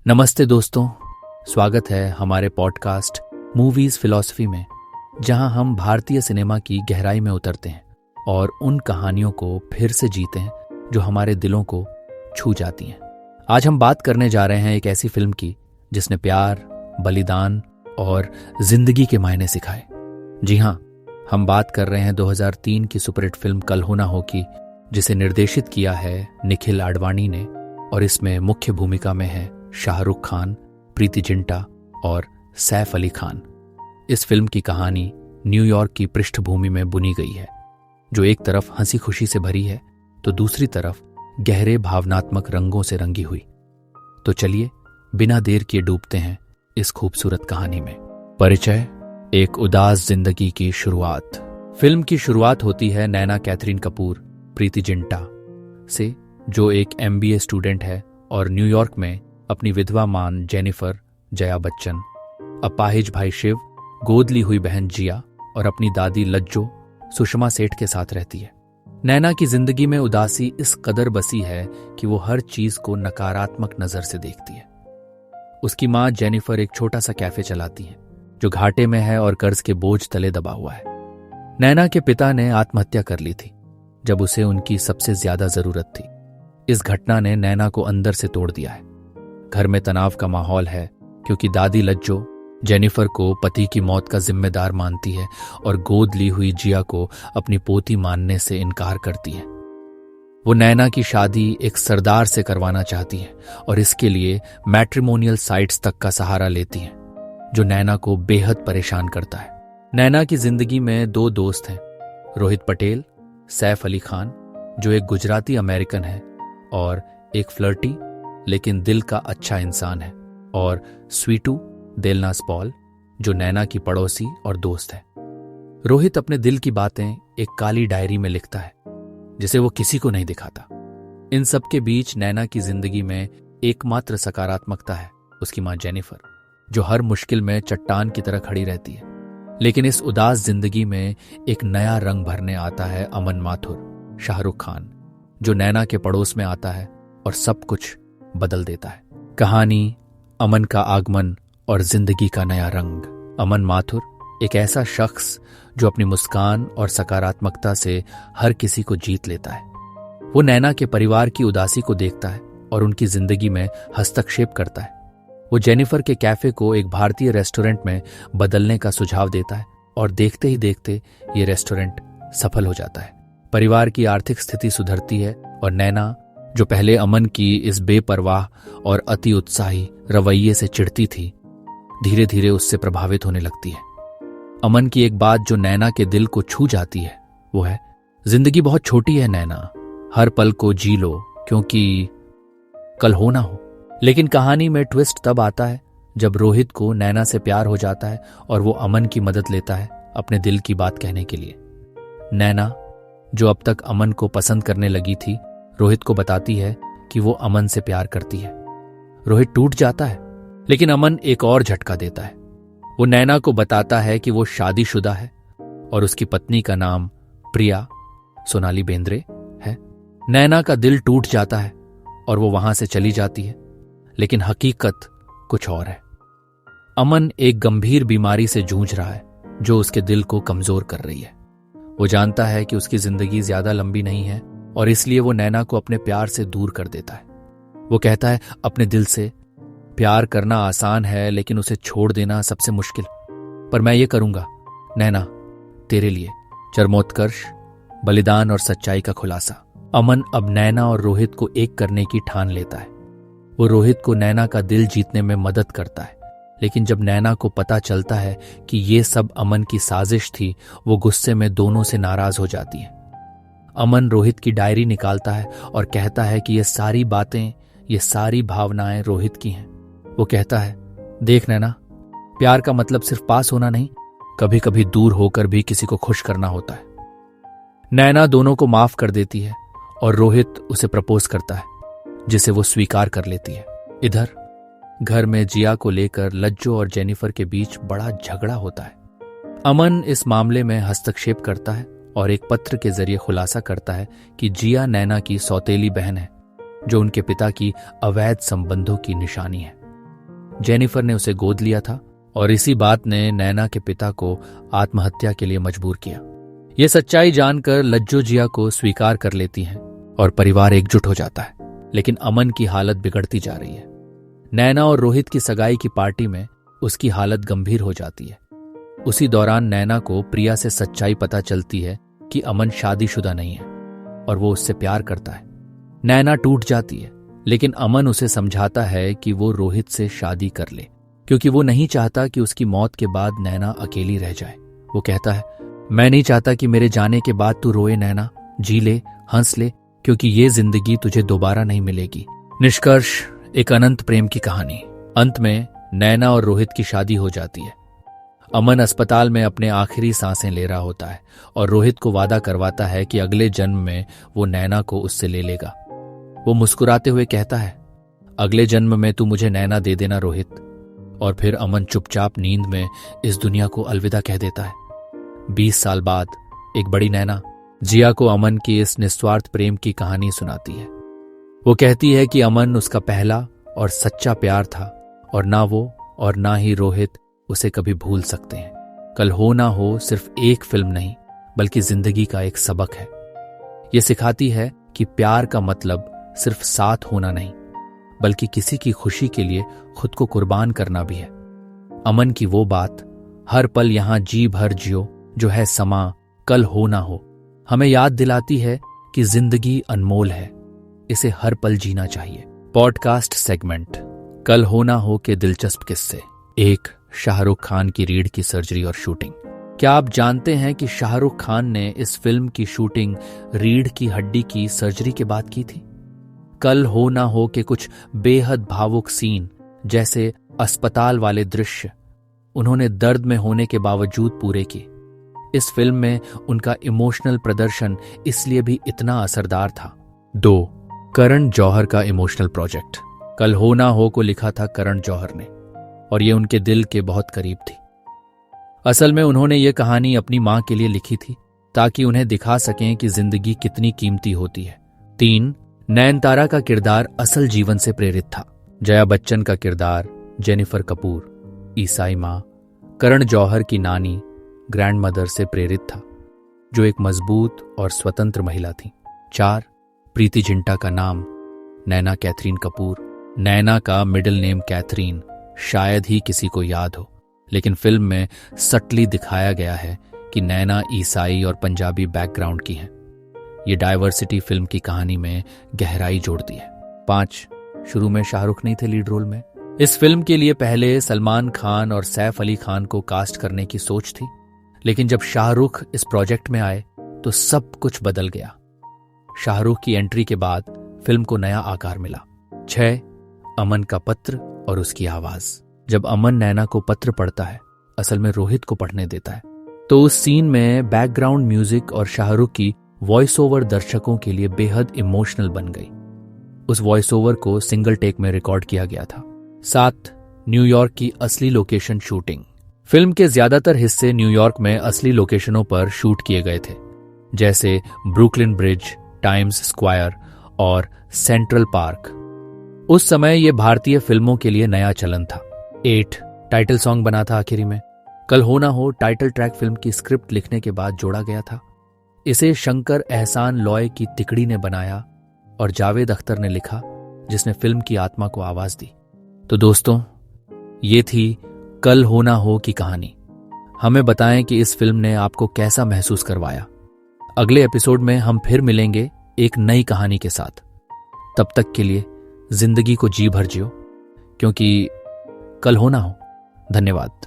नमस्ते दोस्तों, स्वागत है हमारे पॉडकास्ट मूवीज फिलॉसफी में, जहां हम भारतीय सिनेमा की गहराई में उतरते हैं और उन कहानियों को फिर से जीते हैं जो हमारे दिलों को छू जाती हैं। आज हम बात करने जा रहे हैं एक ऐसी फिल्म की जिसने प्यार, बलिदान और जिंदगी के मायने सिखाए। जी हां, हम बात कर रहे हैं 2003 की सुपरहिट फिल्म कल हो ना हो की, जिसे निर्देशित किया है निखिल आडवाणी ने और इसमें मुख्य भूमिका में है शाहरुख खान, प्रीति जिंटा और सैफ अली खान। इस फिल्म की कहानी न्यूयॉर्क की पृष्ठभूमि में बुनी गई है, जो एक तरफ हंसी खुशी से भरी है तो दूसरी तरफ गहरे भावनात्मक रंगों से रंगी हुई। तो चलिए बिना देर किए डूबते हैं इस खूबसूरत कहानी में। परिचय, एक उदास जिंदगी की शुरुआत। फिल्म की शुरुआत होती है नैना कैथरीन कपूर, प्रीति जिंटा से, जो एक MBA स्टूडेंट है और न्यूयॉर्क में अपनी विधवा मां जेनिफर, जया बच्चन, अपाहिज भाई शिव, गोद ली हुई बहन जिया और अपनी दादी लज्जो सुषमा सेठ के साथ रहती है। नैना की जिंदगी में उदासी इस कदर बसी है कि वो हर चीज को नकारात्मक नजर से देखती है। उसकी मां जेनिफर एक छोटा सा कैफे चलाती है जो घाटे में है और कर्ज के बोझ तले दबा हुआ है। नैना के पिता ने आत्महत्या कर ली थी जब उसे उनकी सबसे ज्यादा जरूरत थी। इस घटना ने नैना को अंदर से तोड़ दिया है। घर में तनाव का माहौल है क्योंकि दादी लज्जो जेनिफर को पति की मौत का जिम्मेदार मानती है और गोद ली हुई जिया को अपनी पोती मानने से इनकार करती है। वो नैना की शादी एक सरदार से करवाना चाहती है और इसके लिए मैट्रिमोनियल साइट्स तक का सहारा लेती है, जो नैना को बेहद परेशान करता है। नैना की जिंदगी में दो दोस्त हैं, रोहित पटेल, सैफ अली खान, जो एक गुजराती अमेरिकन है, और एक फ्लर्टी लेकिन दिल का अच्छा इंसान है, और स्वीटू देलनास पॉल, जो नैना की पड़ोसी और दोस्त है। रोहित अपने दिल की बातें एक काली डायरी में लिखता है जिसे वो किसी को नहीं दिखाता। इन सब के बीच नैना की जिंदगी में एकमात्र सकारात्मकता है उसकी मां जेनिफर, जो हर मुश्किल में चट्टान की तरह खड़ी रहती है। लेकिन इस उदास जिंदगी में एक नया रंग भरने आता है अमन माथुर, शाहरुख खान, जो नैना के पड़ोस में आता है और सब कुछ बदल देता है। कहानी अमन का आगमन और जिंदगी का नया रंग। अमन माथुर एक ऐसा शख्स जो अपनी मुस्कान और सकारात्मकता से हर किसी को जीत लेता है। वो नैना के परिवार की उदासी को देखता है और उनकी जिंदगी में हस्तक्षेप करता है। वो जेनिफर के कैफे को एक भारतीय रेस्टोरेंट में बदलने का सुझाव देता है और देखते ही देखते ये रेस्टोरेंट सफल हो जाता है। परिवार की आर्थिक स्थिति सुधरती है और नैना, जो पहले अमन की इस बेपरवाह और अति उत्साही रवैये से चिढ़ती थी, धीरे धीरे उससे प्रभावित होने लगती है। अमन की एक बात जो नैना के दिल को छू जाती है वो है, जिंदगी बहुत छोटी है नैना, हर पल को जी लो क्योंकि कल हो ना हो। लेकिन कहानी में ट्विस्ट तब आता है जब रोहित को नैना से प्यार हो जाता है और वो अमन की मदद लेता है अपने दिल की बात कहने के लिए। नैना, जो अब तक अमन को पसंद करने लगी थी, रोहित को बताती है कि वो अमन से प्यार करती है। रोहित टूट जाता है, लेकिन अमन एक और झटका देता है। वो नैना को बताता है कि वो शादीशुदा है और उसकी पत्नी का नाम प्रिया सोनाली बेंद्रे है। नैना का दिल टूट जाता है और वो वहां से चली जाती है, लेकिन हकीकत कुछ और है। अमन एक गंभीर बीमारी से जूझ रहा है जो उसके दिल को कमजोर कर रही है। वो जानता है कि उसकी जिंदगी ज्यादा लंबी नहीं है और इसलिए वो नैना को अपने प्यार से दूर कर देता है। वो कहता है अपने दिल से, प्यार करना आसान है लेकिन उसे छोड़ देना सबसे मुश्किल, पर मैं ये करूंगा नैना, तेरे लिए। चरमोत्कर्ष, बलिदान और सच्चाई का खुलासा। अमन अब नैना और रोहित को एक करने की ठान लेता है। वो रोहित को नैना का दिल जीतने में मदद करता है, लेकिन जब नैना को पता चलता है कि ये सब अमन की साजिश थी, वो गुस्से में दोनों से नाराज हो जाती है। अमन रोहित की डायरी निकालता है और कहता है कि ये सारी बातें, ये सारी भावनाएं रोहित की हैं। वो कहता है, देख नैना, प्यार का मतलब सिर्फ पास होना नहीं, कभी कभी दूर होकर भी किसी को खुश करना होता है। नैना दोनों को माफ कर देती है और रोहित उसे प्रपोज करता है, जिसे वो स्वीकार कर लेती है। इधर घर में जिया को लेकर लज्जो और जेनिफर के बीच बड़ा झगड़ा होता है। अमन इस मामले में हस्तक्षेप करता है और एक पत्र के जरिए खुलासा करता है कि जिया नैना की सौतेली बहन है, जो उनके पिता की अवैध संबंधों की निशानी है। जेनिफर ने उसे गोद लिया था और इसी बात ने नैना के पिता को आत्महत्या के लिए मजबूर किया। ये सच्चाई जानकर लज्जो जिया को स्वीकार कर लेती हैं और परिवार एकजुट हो जाता है। लेकिन अमन की हालत बिगड़ती जा रही है। नैना और रोहित की सगाई की पार्टी में उसकी हालत गंभीर हो जाती है। उसी दौरान नैना को प्रिया से सच्चाई पता चलती है कि अमन शादीशुदा नहीं है और वो उससे प्यार करता है। नैना टूट जाती है, लेकिन अमन उसे समझाता है कि वो रोहित से शादी कर ले, क्योंकि वो नहीं चाहता कि उसकी मौत के बाद नैना अकेली रह जाए। वो कहता है, मैं नहीं चाहता कि मेरे जाने के बाद तू रोए नैना, जी ले, हंस ले, क्योंकि ये जिंदगी तुझे दोबारा नहीं मिलेगी। निष्कर्ष, एक अनंत प्रेम की कहानी। अंत में नैना और रोहित की शादी हो जाती है। अमन अस्पताल में अपने आखिरी सांसें ले रहा होता है और रोहित को वादा करवाता है कि अगले जन्म में वो नैना को उससे ले लेगा। वो मुस्कुराते हुए कहता है, अगले जन्म में तू मुझे नैना दे देना रोहित। और फिर अमन चुपचाप नींद में इस दुनिया को अलविदा कह देता है। 20 साल बाद एक बड़ी नैना जिया को अमन की इस निस्वार्थ प्रेम की कहानी सुनाती है। वो कहती है कि अमन उसका पहला और सच्चा प्यार था और ना वो और ना ही रोहित उसे कभी भूल सकते हैं। कल हो ना हो सिर्फ एक फिल्म नहीं, बल्कि जिंदगी का एक सबक है। ये सिखाती है कि प्यार का मतलब सिर्फ साथ होना नहीं, बल्कि किसी की खुशी के लिए खुद को कुर्बान करना भी है। अमन की वो बात, हर पल यहां जी भर जियो जो है समा, कल हो ना हो, हमें याद दिलाती है कि जिंदगी अनमोल है, इसे हर पल जीना चाहिए। पॉडकास्ट सेगमेंट कल हो ना हो के दिलचस्प किस्से। 1. शाहरुख खान की रीढ़ की सर्जरी और शूटिंग। क्या आप जानते हैं कि शाहरुख खान ने इस फिल्म की शूटिंग रीढ़ की हड्डी की सर्जरी के बाद की थी? कल हो ना हो के कुछ बेहद भावुक सीन, जैसे अस्पताल वाले दृश्य, उन्होंने दर्द में होने के बावजूद पूरे किए। इस फिल्म में उनका इमोशनल प्रदर्शन इसलिए भी इतना असरदार था। 2. करण जौहर का इमोशनल प्रोजेक्ट। कल हो ना हो को लिखा था करण जौहर ने और ये उनके दिल के बहुत करीब थी। असल में उन्होंने ये कहानी अपनी मां के लिए लिखी थी ताकि उन्हें दिखा सकें कि जिंदगी कितनी कीमती होती है। 3. नयनतारा का किरदार असल जीवन से प्रेरित था। जया बच्चन का किरदार जेनिफर कपूर, ईसाई मां, करण जौहर की नानी, ग्रैंड मदर से प्रेरित था, जो एक मजबूत और स्वतंत्र महिला थी। 4. प्रीति जिंटा का नाम नैना कैथरीन कपूर। नैना का मिडिल नेम कैथरीन शायद ही किसी को याद हो, लेकिन फिल्म में सटली दिखाया गया है कि नैना ईसाई और पंजाबी बैकग्राउंड की है। ये डाइवर्सिटी फिल्म की कहानी में गहराई जोड़ती है। 5. शुरू में शाहरुख नहीं थे लीड रोल में। इस फिल्म के लिए पहले सलमान खान और सैफ अली खान को कास्ट करने की सोच थी, लेकिन जब शाहरुख इस प्रोजेक्ट में आए तो सब कुछ बदल गया। शाहरुख की एंट्री के बाद फिल्म को नया आकार मिला। 6. अमन का पत्र और उसकी आवाज। जब अमन नैना को पत्र पढ़ता है, असल में रोहित को पढ़ने देता है, तो उस सीन में बैकग्राउंड म्यूजिक और शाहरुख की वॉइस ओवर दर्शकों के लिए बेहद इमोशनल बन गई। उस वॉइस ओवर को सिंगल टेक में रिकॉर्ड किया गया था। 7. न्यूयॉर्क की असली लोकेशन शूटिंग। फिल्म के ज्यादातर हिस्से न्यूयॉर्क में असली लोकेशनों पर शूट किए गए थे, जैसे ब्रुकलिन ब्रिज, टाइम्स स्क्वायर और सेंट्रल पार्क। उस समय यह भारतीय फिल्मों के लिए नया चलन था। 8. टाइटल सॉन्ग बना था आखिरी में। कल हो ना हो टाइटल ट्रैक फिल्म की स्क्रिप्ट लिखने के बाद जोड़ा गया था। इसे शंकर एहसान लॉय की तिकड़ी ने बनाया और जावेद अख्तर ने लिखा, जिसने फिल्म की आत्मा को आवाज दी। तो दोस्तों, ये थी कल हो ना हो की कहानी। हमें बताएं कि इस फिल्म ने आपको कैसा महसूस करवाया। अगले एपिसोड में हम फिर मिलेंगे एक नई कहानी के साथ। तब तक के लिए जिंदगी को जी भर जियो, क्योंकि कल हो ना हो। धन्यवाद।